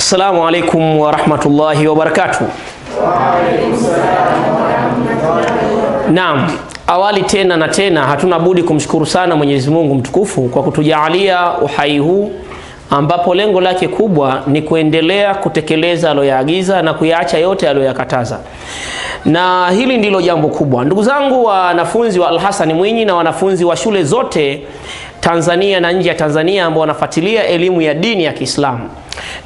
Assalamu alaikum wa rahmatullahi wa barakatuh. Wa alaikum salam wa rahmatullahi. Naam, awali tena na tena hatuna budi kumshukuru sana Mwenyezi Mungu mtukufu kwa kutujaalia uhai huu ambapo lengo lake kubwa ni kuendelea kutekeleza aliyoyaagiza na kuyaacha yote aliyoyakataza. Na hili ndilo jambo kubwa. Ndugu zangu wanafunzi wa Al-Hassan Mwinyi na wanafunzi wa shule zote Tanzania na nje ya Tanzania ambao wanafuatilia elimu ya dini ya Kiislamu.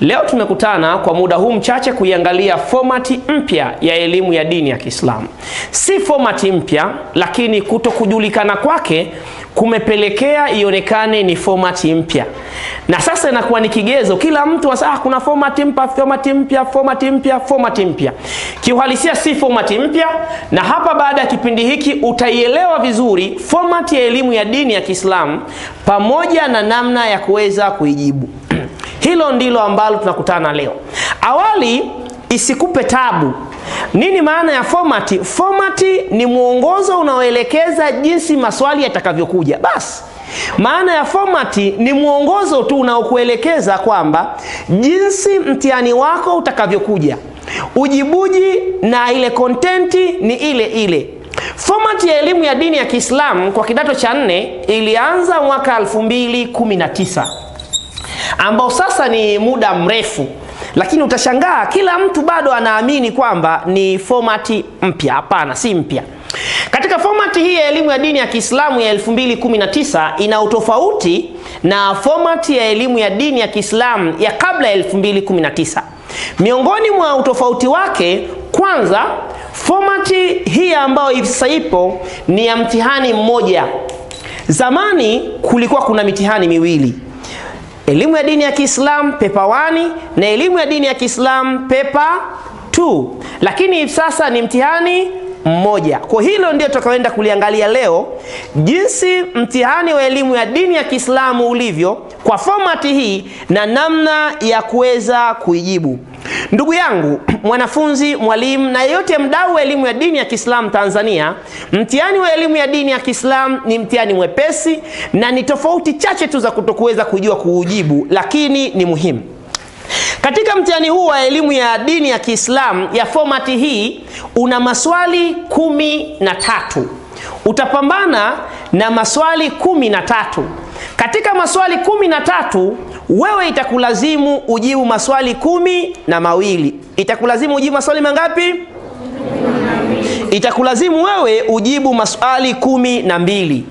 Leo tumekutana kwa muda huu mchache kuiangalia formati mpya ya elimu ya dini ya Kiislamu. Si formati mpya, lakini kutokujulikana kwake kumepelekea ionekane ni formati mpya. Na sasa inakuwa ni kigezo, kila mtu asa kuna formati mpya, formati mpya, formati mpya, formati mpya. Kiuhalisia si formati mpya, na hapa baada ya kipindi hiki utaielewa vizuri formati ya elimu ya dini ya Kiislamu pamoja na namna ya kuweza kuijibu. Hilo ndilo ambalo tunakutana leo. Awali isikupe tabu. Nini maana ya formati? Formati ni mwongozo unaoelekeza jinsi maswali yatakavyokuja. Basi maana ya formati ni mwongozo tu unaokuelekeza kwamba jinsi mtihani wako utakavyokuja. Ujibuji na ile kontenti ni ile ile. Formati ya elimu ya dini ya Kiislamu kwa kidato cha 4 ilianza mwaka 2019. Ambao sasa ni muda mrefu, lakini utashangaa kila mtu bado anaamini kwamba ni formati mpya. Hapana, si mpya. Katika formati hii ya elimu ya dini ya Kiislamu ya 2019 ina utofauti na formati ya elimu ya dini ya Kiislamu ya kabla ya 2019. Miongoni mwa utofauti wake, kwanza, formati hii ambayo hivi sasa ipo ni ya mtihani mmoja. Zamani kulikuwa kuna mitihani miwili. Elimu ya dini ya Kiislamu paper 1 na elimu ya dini ya Kiislamu paper 2. Lakini hivi sasa ni mtihani mmoja. Kwa hilo ndio tutakaoenda kuliangalia leo, jinsi mtihani wa elimu ya dini ya Kiislamu ulivyo kwa formati hii na namna ya kuweza kuijibu. Ndugu yangu, mwanafunzi, mwalimu na yeyote mdau wa elimu ya dini ya Kiislamu Tanzania, mtihani wa elimu ya dini ya Kiislamu ni mtihani mwepesi na ni tofauti chache tu za kutokuweza kujua kuujibu, lakini ni muhimu. Katika mtihani huu wa elimu ya dini ya Kiislamu ya formati hii una maswali 13. Utapambana na maswali 13. Katika maswali 13 wewe itakulazimu ujibu maswali 12. Itakulazimu ujibu maswali mangapi? Itakulazimu wewe ujibu maswali 12.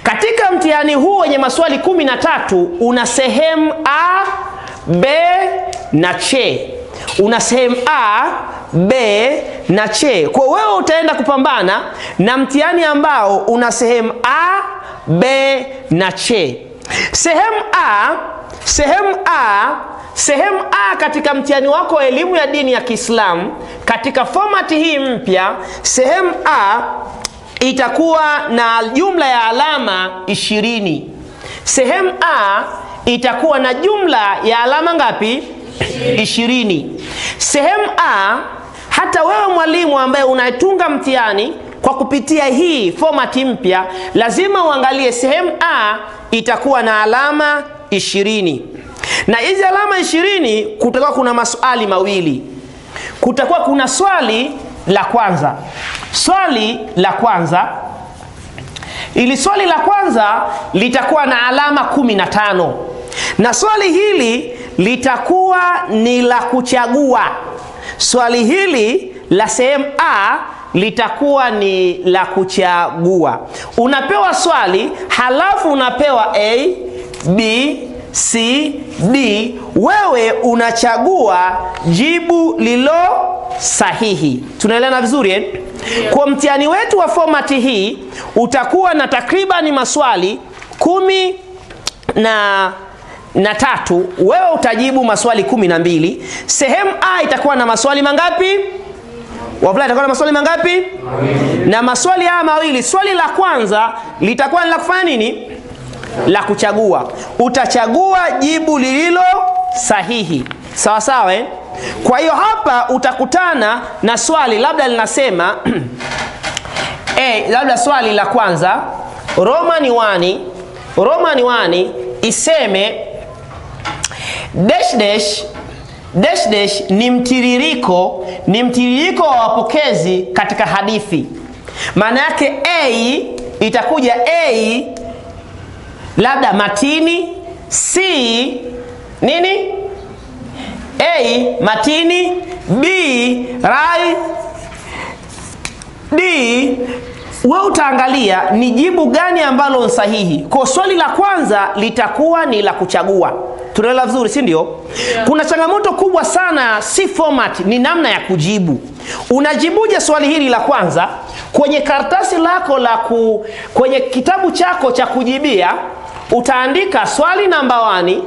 Katika mtihani huu wenye maswali 13 una sehemu A, B na C. Una sehemu A, B na C. Kwa wewe utaenda kupambana na mtihani ambao una sehemu A, B na C. Sehemu A katika mtihani wako wa elimu ya dini ya Kiislamu katika formati hii mpya, sehemu A itakuwa na jumla ya alama 20. Sehemu A itakuwa na jumla ya alama ngapi? 20. Sehemu A, hata wewe mwalimu ambaye unatunga mtihani kwa kupitia hii formati mpya, lazima uangalie sehemu A itakuwa na alama 20. Na hizi alama 20 kutakuwa kuna maswali mawili. Kutakuwa kuna swali la kwanza. Ili swali la kwanza litakuwa na alama 15. Na swali hili litakuwa ni la kuchagua. Swali hili la sehemu A litakuwa ni la kuchagua. Unapewa swali, halafu unapewa A, B, C, D. Wewe unachagua jibu lilo sahihi. Tunaelewana vizuri eh? Kwa mtihani wetu wa formati hii utakuwa na takribani maswali 13. Wewe utajibu maswali 12. Sehemu A itakuwa na maswali mangapi? Wavulana itakuwa na maswali mangapi? Na maswali haya mawili, swali la kwanza litakuwa ni la kufanya nini? La kuchagua. Utachagua jibu lililo sahihi. Sawa sawa eh? Kwa hiyo hapa utakutana na swali labda linasema labda swali la kwanza, Romani 1 iseme dash dash dash dash ni mtiririko wa wapokezi katika hadithi. Maana yake A itakuja A labda matini, C nini? A matini, B rai, D. Wewe utaangalia ni jibu gani ambalo ni sahihi. Kwa swali la kwanza litakuwa ni la kuchagua. Tunaelewa vizuri, si ndio? Yeah. Kuna changamoto kubwa sana, si format, ni namna ya kujibu. Unajibuje swali hili la kwanza? Kwenye karatasi lako kwenye kitabu chako cha kujibia utaandika swali namba 1.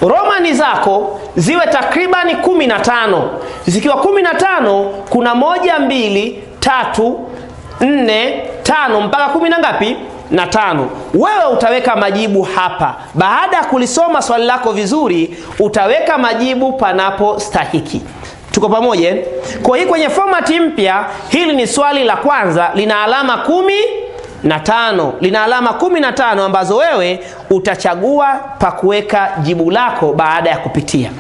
Romani zako ziwe takribani 15. Zikiwa 15 kuna 1, 2, 3, 4, 5 mpaka 10 na ngapi? Na 5. Wewe utaweka majibu hapa. Baada ya kulisoma swali lako vizuri, utaweka majibu panapo stahiki. Tuko pamoja? Kwa hiyo kwenye format mpya, hili ni swali la kwanza, lina alama 15. Lina alama 15 ambazo wewe utachagua pa kuweka jibu lako baada ya kupitia.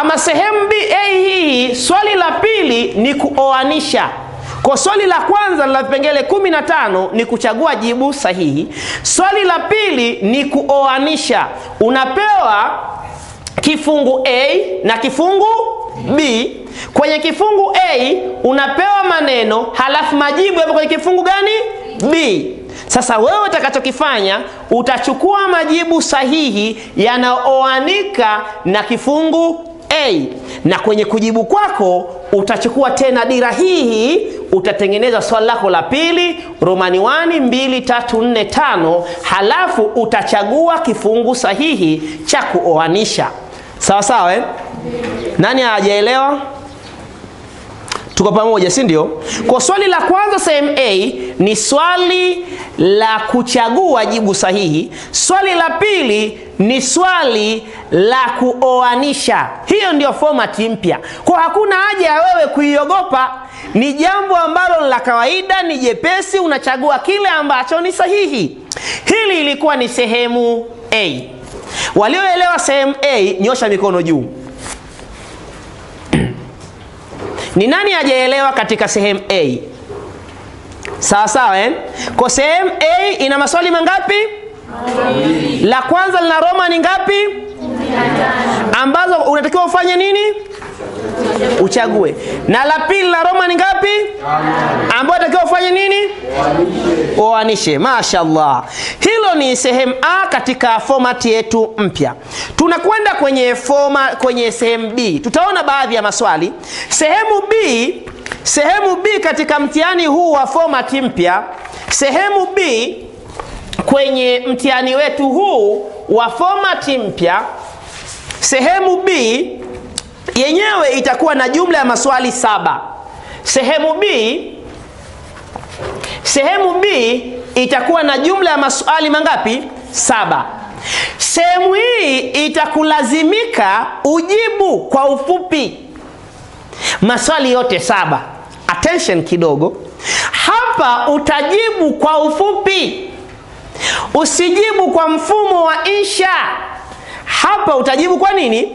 Ama sehemu B hii, swali la pili ni kuoanisha. Kwa swali la kwanza la vipengele 15 ni kuchagua jibu sahihi. Swali la pili ni kuoanisha. Unapewa kifungu A na kifungu B. Kwenye kifungu A unapewa maneno, halafu majibu yapo kwenye kifungu gani? B. Sasa wewe utakachokifanya, utachukua majibu sahihi yanaoanika na kifungu A, na kwenye kujibu kwako utachukua tena dira hii, utatengeneza swali lako la pili, Romani 1, 2, 3, 4, 5, halafu utachagua kifungu sahihi cha kuoanisha. Sawa sawa, eh? Nani hajaelewa? Tuko pamoja, si ndio? Kwa swali la kwanza sehemu A ni swali la kuchagua jibu sahihi. Swali la pili ni swali la kuoanisha. Hiyo ndio format mpya. Kwa hakuna haja ya wewe kuiogopa. Ni jambo ambalo la kawaida, ni jepesi, unachagua kile ambacho ni sahihi. Hili ilikuwa ni sehemu A. Walioelewa sehemu A, nyosha mikono juu. Ni nani hajaelewa katika sehemu A? Sawa sawa, eh? Kwa sehemu A ina maswali mangapi? La kwanza lina Romani ngapi? 15. Ambazo unatakiwa ufanye nini? Uchague. Na la pili la Romani ngapi? 5. Ambazo unatakiwa ufanye nini? Oanishe. Mashaallah. Hilo ni sehemu A katika format yetu mpya. Tunakwenda kwenye sehemu B. Tutaona baadhi ya maswali. Sehemu B katika mtihani huu wa format mpya, sehemu B kwenye mtihani wetu huu wa format mpya, sehemu B yenyewe itakuwa na jumla ya maswali 7. Sehemu B itakuwa na jumla ya maswali mangapi? 7. Sehemu hii itakulazimika ujibu kwa ufupi maswali yote 7. Attention kidogo. Hapa utajibu kwa ufupi. Usijibu kwa mfumo wa insha. Hapa utajibu kwa nini?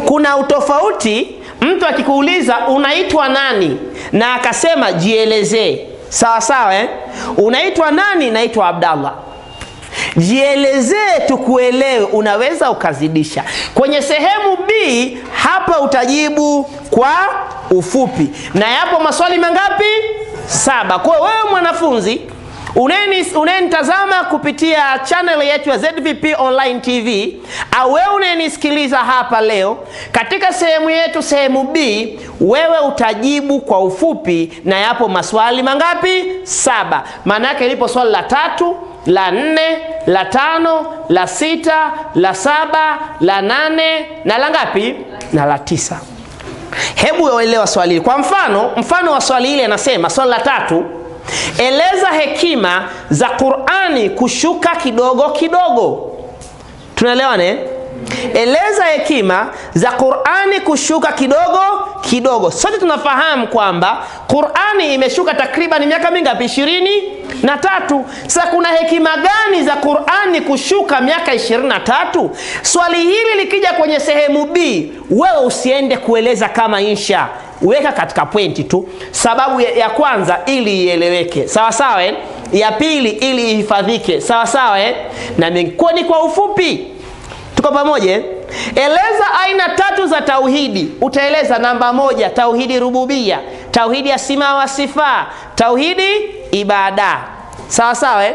Kuna utofauti. Mtu akikuuliza unaitwa nani na akasema jielezee. Sawa sawa, eh? Unaitwa nani? Naitwa Abdallah. Jielezee tukuelewe, unaweza ukazidisha. Kwenye sehemu B hapa utajibu kwa ufupi. Na yapo maswali mangapi? 7. Kwa wewe mwanafunzi unanitazama kupitia channel yetu ya ZVP Online TV, au wewe unanisikiliza hapa leo, katika sehemu yetu sehemu B, wewe utajibu kwa ufupi na yapo maswali mangapi? 7. Maana yake lipo swali la 3, la 4, la 5, la 6, la 7, la 8 na la ngapi? Na la 9. Hebu uelewa swali hili. Kwa mfano wa swali hili anasema, swali la 3, eleza hekima za Qur'ani kushuka kidogo kidogo. Tunaelewana, eh? Eleza hekima za Qur'ani kushuka kidogo kidogo. Sote tunafahamu kwamba Qur'ani imeshuka takriban miaka mingapi? 20 23. Sasa kuna hekima gani za Qur'ani kushuka miaka 23? Swali hili likija kwenye sehemu B, wewe usiende kueleza kama insha, weka katika pointi tu. Sababu ya kwanza ili ieleweke, sawa sawa. Ya pili ili ihifadhike, sawa sawa. Na ni kwa ufupi, tuko pamoja. Eleza aina 3 za tauhidi. Utaeleza namba 1, tauhidi rububia, tauhidi asma wa sifa, tauhidi ibada, sawa sawa.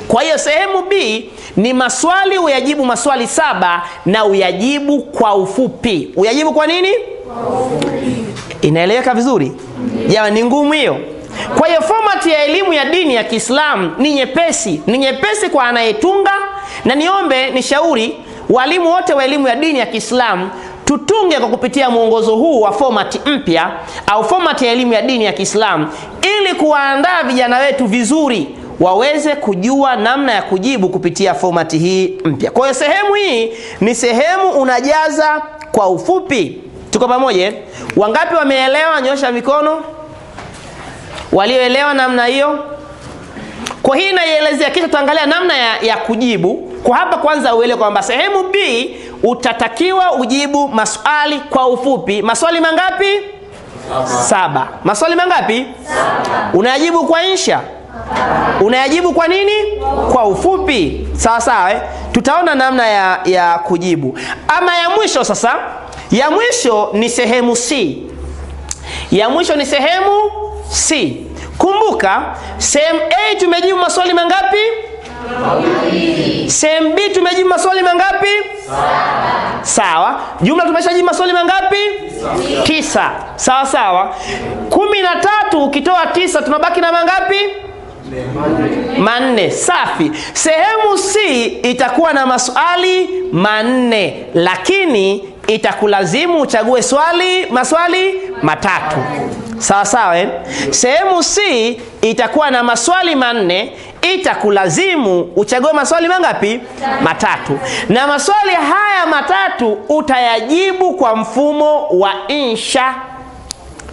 Kwa hiyo sehemu B ni maswali, uyajibu maswali 7 na uyajibu kwa ufupi. Uyajibu kwa nini? Kwa ufupi. Inaeleweka vizuri? Jamani, ni ngumu hiyo. Kwa hiyo format ya elimu ya dini ya Kiislamu ni nyepesi. Ni nyepesi kwa anayetunga, na niombe nishauri walimu wote wa elimu ya dini ya Kiislamu tutunge kwa kupitia mwongozo huu wa format mpya au format ya elimu ya dini ya Kiislamu, ili kuwaandaa vijana wetu vizuri waweze kujua namna ya kujibu kupitia format hii mpya. Kwa hiyo sehemu hii ni sehemu unajaza kwa ufupi. Tuko pamoja? Wangapi wameelewa? Nyosha mikono. Walioelewa namna hiyo. Kwa hii naielezea, kisha tuangalia namna ya kujibu. Kwa hapa kwanza uelewe kwamba sehemu B utatakiwa ujibu maswali kwa ufupi. Maswali mangapi? 7. Maswali mangapi? 7. Unayajibu kwa insha? Unayajibu kwa nini? Kwa ufupi. Sawa sawa. Tutaona namna ya kujibu. Ama ya mwisho sasa, ya mwisho ni sehemu C. Ya mwisho ni sehemu C. Kumbuka, sehemu A tumejibu maswali mangapi? 2. Sehemu B tumejibu maswali mangapi? 7. Sawa. Jumla tumeshajibu maswali mangapi? 9. Sawa sawa. 13 ukitoa 9 tunabaki na mangapi? 4. Safi. Sehemu C itakuwa na maswali 4, lakini itakulazimu uchague maswali 3. Sawa sawa. Sehemu C itakuwa na maswali 4, itakulazimu uchague maswali mangapi? 3. Na maswali haya 3 utayajibu kwa mfumo wa insha.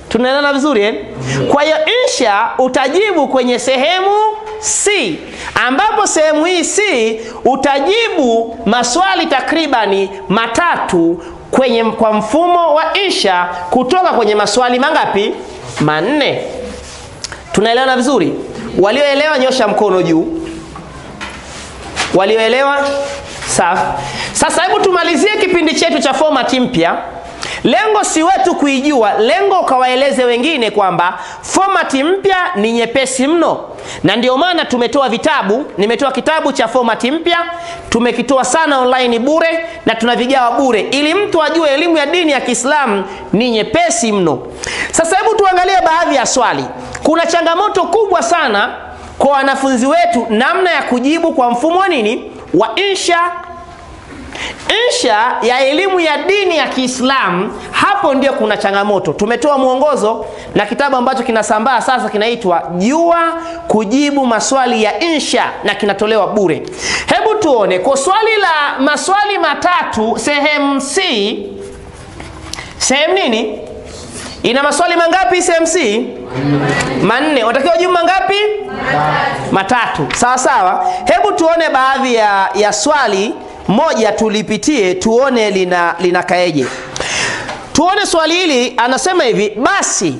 Tunaelewana vizuri? Kwa hiyo insha utajibu kwenye sehemu C, ambapo sehemu hii C utajibu maswali takribani 3 kwa mfumo wa insha kutoka kwenye maswali mangapi? 4. Tunaelewana vizuri? Walioelewa nyosha mkono juu. Walioelewa? Safi. Sasa hebu tumalizie kipindi chetu cha format mpya. Lengo si wetu kuijua, lengo ukawaeleze wengine kwamba format mpya ni nyepesi mno. Na ndio maana tumetoa vitabu, nimetoa kitabu cha format mpya, tumekitoa sana online bure na tunavigawa bure, ili mtu ajue elimu ya dini ya Kiislamu ni nyepesi mno. Sasa hebu tuangalie baadhi ya swali. Kuna changamoto kubwa sana kwa wanafunzi wetu namna ya kujibu kwa mfumo wa nini? Wa insha. Insha ya elimu ya dini ya Kiislamu, hapo ndio kuna changamoto. Tumetoa mwongozo na kitabu ambacho kinasambaa sasa, kinaitwa Jua Kujibu Maswali ya Insha, na kinatolewa bure. Hebu tuone kwa swali la maswali 3 sehemu C. Sehemu nini? Ina maswali mangapi sehemu C? 4. Unatakiwa jibu mangapi? 3. Sawa sawa. Hebu tuone baadhi ya swali moja, tulipitie tuone linakaeje. Tuone swali hili, anasema hivi: basi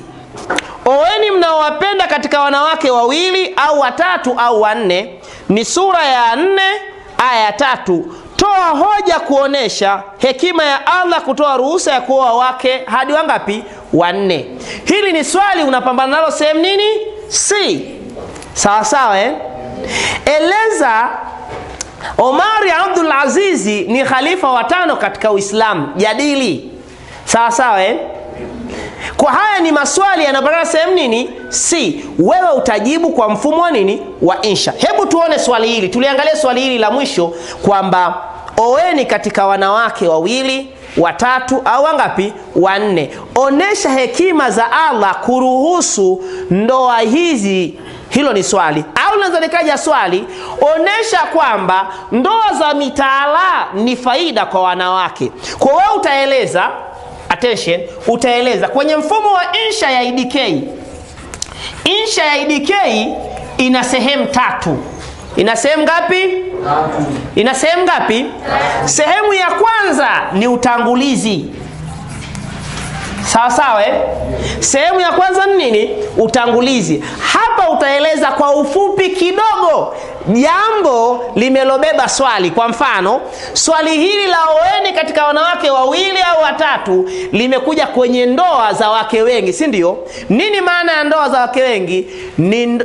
oweni mnaowapenda katika wanawake 2 au 3 au 4. Ni sura ya 4 aya ya 3. Toa hoja kuonesha hekima ya Allah kutoa ruhusa ya kuoa wake hadi wangapi? 4. Hili ni swali unapambana nalo sehemu nini? C. Sawa sawa. Eleza Omari Abdul Azizi ni khalifa wa 5 katika Uislamu. Jadili. Sawa sawa. Kwa haya ni maswali yanapata sehemu nini? C. Wewe utajibu kwa mfumo wa nini? Wa insha. Hebu tuone swali hili. Tuliangalia swali hili la mwisho kwamba oweni katika wanawake 2, 3 au wangapi? 4. Onesha hekima za Allah kuruhusu ndoa hizi. Hilo ni swali. Au naweza nikaja swali, onesha kwamba ndoa za mitaala ni faida kwa wanawake. Kwa wewe utaeleza, attention, utaeleza kwenye mfumo wa insha ya IDK. Insha ya IDK ina sehemu tatu. Ina sehemu ngapi? Ina sehemu ngapi? Sehemu ya kwanza ni utangulizi. Sawa sawa eh? Sehemu ya kwanza ni nini? Utangulizi. Hapa utaeleza kwa ufupi kidogo jambo limelobeba swali. Kwa mfano, swali hili la oeni katika wanawake wawili au watatu limekuja kwenye ndoa za wake wengi, si ndio? Nini maana ya ndoa za wake wengi?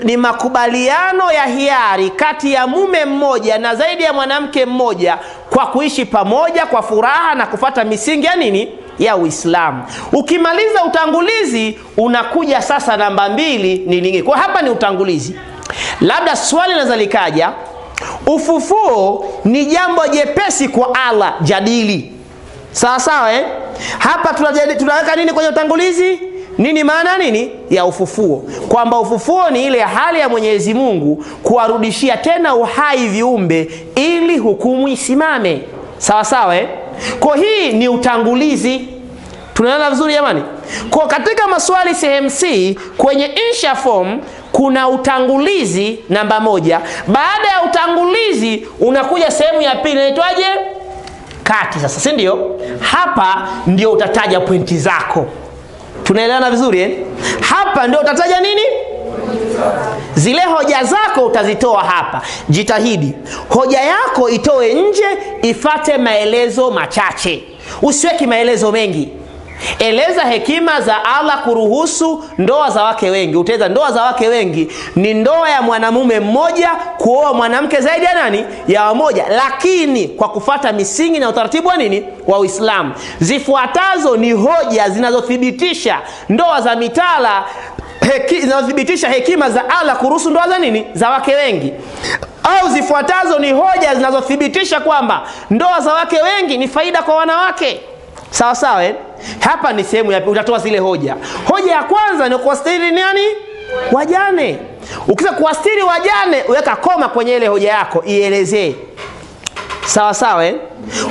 Ni makubaliano ya hiari kati ya mume mmoja na zaidi ya mwanamke mmoja kwa kuishi pamoja kwa furaha na kufuata misingi ya nini? Ya Uislamu. Ukimaliza utangulizi, unakuja sasa namba 2 ni nini? Kwa hapa ni utangulizi. Labda swali linaweza likaja, ufufuo ni jambo jepesi kwa Allah, jadili. Sawa sawa eh? Hapa tunaweka nini kwenye utangulizi? Nini maana nini ya ufufuo? Kwamba ufufuo ni ile hali ya Mwenyezi Mungu kuwarudishia tena uhai viumbe ili hukumu isimame. Sawa sawa eh? Kwa hii ni utangulizi. Tunaelewana vizuri jamani? Kwa katika maswali sehemu C kwenye insha form kuna utangulizi namba 1. Baada ya utangulizi unakuja sehemu ya pili, inaitwaje? Kati. Sasa si ndio? Hapa ndio utataja pointi zako. Tunaelewana vizuri eh? Hapa ndio utataja nini? Zile hoja zako utazitoa hapa. Jitahidi hoja yako itoe nje, ifate maelezo machache, usiweki maelezo mengi. Eleza hekima za Allah kuruhusu ndoa za wake wengi. Utaweza ndoa za wake wengi ni ndoa ya mwanamume mmoja kuoa mwanamke zaidi ya nani? Ya mmoja, lakini kwa kufata misingi na utaratibu wa nini? Wa Uislamu. Zifuatazo ni hoja zinazothibitisha ndoa za mitala, zinazothibitisha hekima za Allah kuruhusu ndoa za nini? Za wake wengi. Au zifuatazo ni hoja zinazothibitisha kwamba ndoa za wake wengi ni faida kwa wanawake. Sawa sawa eh? Hapa ni sehemu ya utatoa zile hoja. Hoja ya kwanza ni kuwastiri nani? Wajane. Ukisema kuwastiri wajane, uweka koma kwenye ile hoja yako, ielezee. Sawa sawa eh?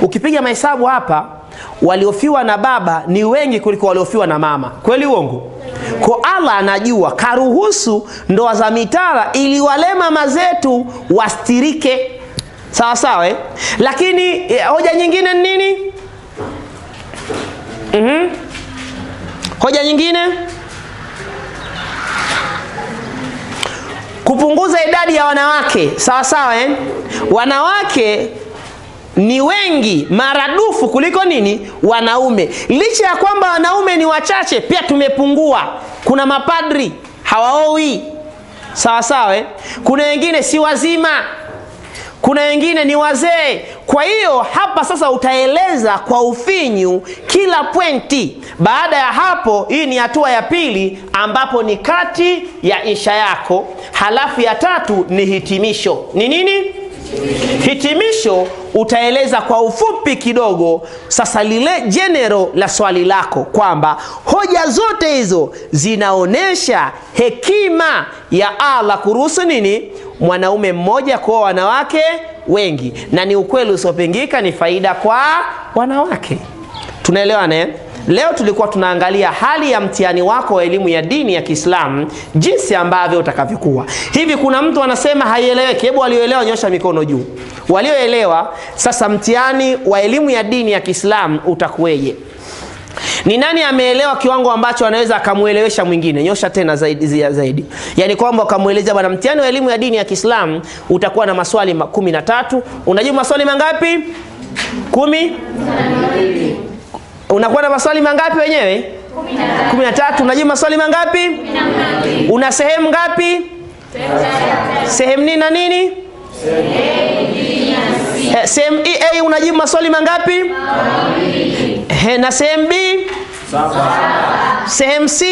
Ukipiga mahesabu hapa, waliofiwa na baba ni wengi kuliko waliofiwa na mama. Kweli uongo? Kwa Allah anajua karuhusu ndoa za mitala ili wale mama zetu wastirike. Sawa sawa eh? Lakini hoja nyingine ni nini? Hoja nyingine, kupunguza idadi ya wanawake. Sawa sawa eh? Wanawake ni wengi maradufu kuliko nini? Wanaume. Licha ya kwamba wanaume ni wachache, pia tumepungua. Kuna mapadri hawaoi. Sawa sawa eh? Kuna wengine si wazima, kuna wengine ni wazee. Kwa hiyo hapa sasa utaeleza kwa ufinyu kila pointi. Baada ya hapo, hii ni hatua ya pili ambapo ni kati ya insha yako. Halafu ya tatu ni hitimisho. Ni nini? Hitimisho utaeleza kwa ufupi kidogo sasa lile general la swali lako, kwamba hoja zote hizo zinaonesha hekima ya Allah kuruhusu nini? Mwanaume mmoja kwa wanawake wengi, na ni ukweli usiopingika, ni faida kwa wanawake. Tunaelewana eh? Leo tulikuwa tunaangalia hali ya mtihani wako wa elimu ya dini ya Kiislamu, jinsi ambavyo utakavyokuwa. Hivi kuna mtu anasema haieleweki? Hebu walioelewa nyosha mikono juu. Walioelewa, sasa mtihani wa elimu ya dini ya Kiislamu utakuweje? Ni nani ameelewa kiwango ambacho anaweza akamuelewesha mwingine? Nyosha tena zaidi. Yaani kwamba ukamueleza bwana, mtihani wa elimu ya dini ya Kiislamu utakuwa na maswali 13. Unajibu maswali mangapi? 10. Unakuwa na maswali mangapi wenyewe? 13. Unajibu maswali mangapi? 12. Una sehemu ngapi? Sehemu nini na nini? Sehemu A unajibu maswali mangapi? 2. Na sehemu B? 7. Sehemu C?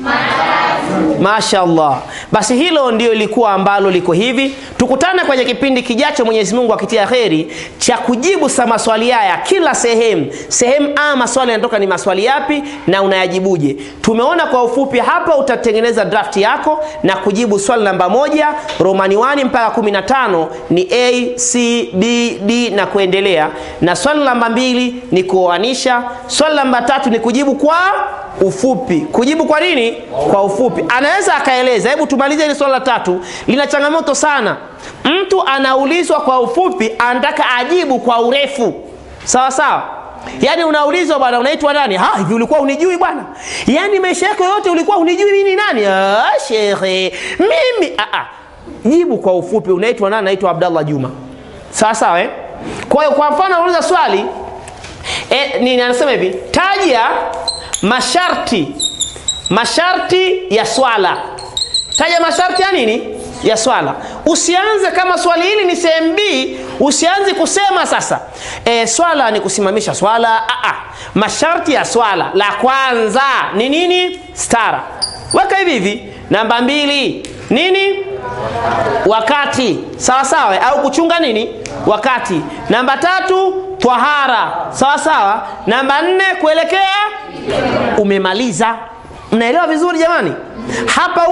3. Mashaallah. Basi hilo ndio lilikuwa ambalo liko hivi. Tukutane kwenye kipindi kijacho, Mwenyezi Mungu akitia kheri, cha kujibu sa maswali haya kila sehemu. Sehemu A maswali yanatoka ni maswali yapi na unayajibuje? Tumeona kwa ufupi hapa. Utatengeneza draft yako na kujibu swali namba 1 Romani 1 mpaka 15 ni A, C, B, D na kuendelea. Na swali namba 2 ni kuoanisha. Swali namba 3 ni kujibu kwa ufupi. Kujibu kwa nini? Kwa ufupi. Anaweza akaeleza. Hebu tumalize ile swali la 3. Lina changamoto sana. Mtu anaulizwa kwa ufupi, anataka ajibu kwa urefu. Sawa sawa? Yaani unaulizwa bwana, unaitwa nani? Hivi ulikuwa unijui bwana? Yaani maisha yako yote ulikuwa unijui mimi ni nani? Shekhe, mimi jibu kwa ufupi. Unaitwa nani? Naitwa Abdallah Juma. Sawa sawa Kwa hiyo kwa mfano unauliza swali nini anasema hivi, taja masharti ya swala. Taja masharti ya nini? Ya swala. Usianze kama swali hili ni sehemu B, usianze kusema sasa swala ni kusimamisha swala. Masharti ya swala, la kwanza ni nini? Stara. Weka hivi. Namba 2 nini? Wakati. Sawa sawa au kuchunga nini? Wakati. Namba 3 tahara. Sawa sawa. Namba 4 kuelekea. Umemaliza. Mnaelewa vizuri jamani? Hapa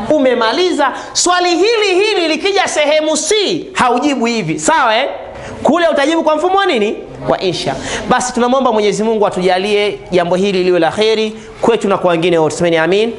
umemaliza. Swali hili likija sehemu C haujibu hivi. Sawa Kule utajibu kwa mfumo wa nini? Wa insha. Basi tunamwomba Mwenyezi Mungu atujalie jambo hili liwe la kheri kwetu na kwa wengine wote. Semeni amin.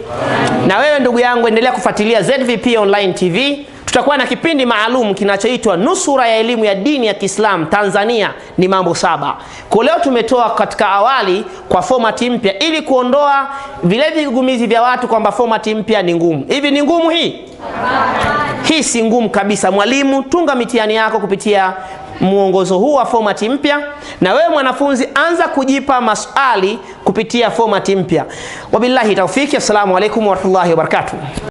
Na wewe ndugu yangu, endelea kufuatilia ZVP Online TV. Tutakuwa na kipindi maalum kinachoitwa Nusura ya elimu ya dini ya Kiislamu Tanzania ni mambo 7. Kwa leo tumetoa katika awali kwa format mpya ili kuondoa vile vigumizi vya watu kwamba format mpya ni ngumu. Hivi ni ngumu hii? Hii si ngumu kabisa. Mwalimu, tunga mitihani yako kupitia muongozo huu wa format mpya, na wewe mwanafunzi anza kujipa maswali kupitia format mpya. Wabillahi tawfiki. Assalamu alaikum warahmatullahi wabarakatuh.